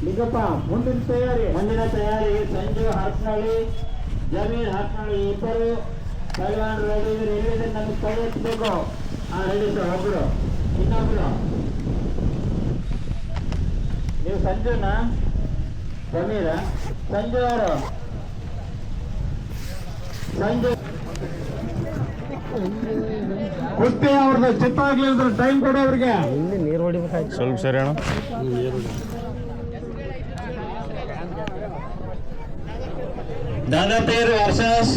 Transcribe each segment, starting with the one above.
ಲಿಂಗಪ್ಪ ಮುಂದಿನ ತಯಾರಿ ಸಂಜು ಹಾಸನಹಳ್ಳಿ, ಜಮೀರ್ ಹಾಸನಹಳ್ಳಿ ಇಬ್ಬರು ಪೈಲ್ವಾನ್ ರೆಡಿ ಇದ್ರೆ ನಮಗೆ ಕೈ ಎತ್ತಬೇಕು. Ready sir. ಒಬ್ರು ಇನ್ನೊಬ್ರು ನೀವು ಸಂಜುನ ಜಮೀರ ಸಂಜು ಅವರು ಸಂಜು ಕುಸ್ತಿ ಅವ್ರದ್ದು ಚಿತ್ತ ಆಗ್ಲಿಲ್ಲ ಟೈಮ್ ಕೊಡೋ ಅವ್ರಿಗೆ. ನೀರು ಹೊಡಿಬೇಕಾಯ್ತು ಸ್ವಲ್ಪ ಸರಿ ಅಣ್ಣ. ದಾದಾಪೇರ್ ವರ್ಸಸ್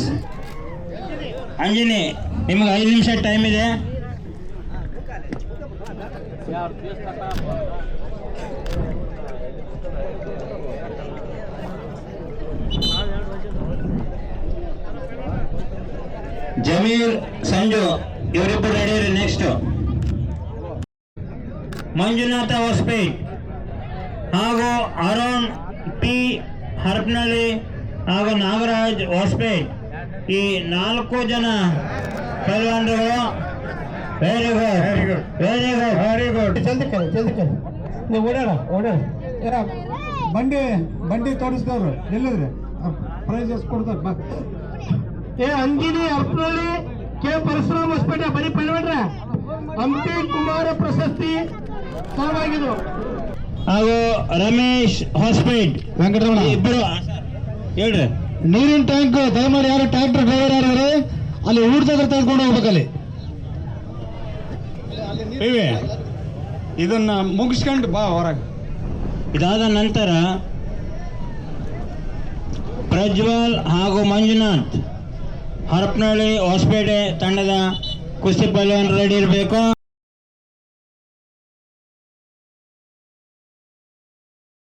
ಅಂಜನಿ. ನಿಮಗೆ 5 ನಿಮಿಷ ಟೈಮ್ ಇದೆ. ಜಮೀರ್ ಸಂಜು ಇವರಿಬ್ಬರು ರೆಡಿ. ನೆಕ್ಸ್ಟ್ ಮಂಜುನಾಥ ಹೊಸಪೇಟ್ ಹಾಗೂ ಅರುಣ್ ಪಿ ಹರಪನಹಳ್ಳಿ ಹಾಗೂ ನಾಗರಾಜ್ ಹೊಸಪೇಟ್. ಈ 4 ಜನ ಪೈಲ್ವಾನರುಗಳು. Very good. ಜಲ್ದಿ ಕರಿ ನೀವು ಓಡಾಡ ಬಂಡಿ ತೋರಿಸ್ದವ್ರು ಎಲ್ಲಿದ್ರೆ ಪ್ರೈಸಸ್ ಕೊಡ್ತಾರೆ. ಅಂಜಿನಿ ಹರಪನಹಳ್ಳಿ, ಕೆ ಪರಶುರಾಮ್ ಹೊಸಪೇಟೆ ಬರೀ ಪೈಲ್ವಾನ್ರ. ಹಂಪಿ ಕುಮಾರ ಪ್ರಶಸ್ತಿ ಸಾವಾಗಿದ್ರು. ಹಾಗೂ ರಮೇಶ್ ಹೊಸಪೇಟ್ ವೆಂಕಟರಮಣ ಇಬ್ಬರು ಹೇಳ್ರಿ. ನೀರಿನ ಟ್ಯಾಂಕ್ ದಯಮಾಡಿ ಯಾರು ಟ್ರ್ಯಾಕ್ಟರ್ ಡ್ರೈವರ್ ಯಾರು ಅಲ್ಲಿ ಊಟದಾಗ ತೆಗೆದುಕೊಂಡು ಹೋಗ್ಬೇಕಲ್ಲಿ. ಇದನ್ನ ಮುಗಿಸ್ಕೊಂಡು ಬಾ ಹೊರಗೆ. ಇದಾದ ನಂತರ ಪ್ರಜ್ವಲ್ ಹಾಗೂ ಮಂಜುನಾಥ್ ಹರಪನಹಳ್ಳಿ ಹೊಸಪೇಟೆ ತಂಡದ ಕುಸ್ತಿ ಪೈಲ್ವಾನ್ ರೆಡಿ ಇರಬೇಕು.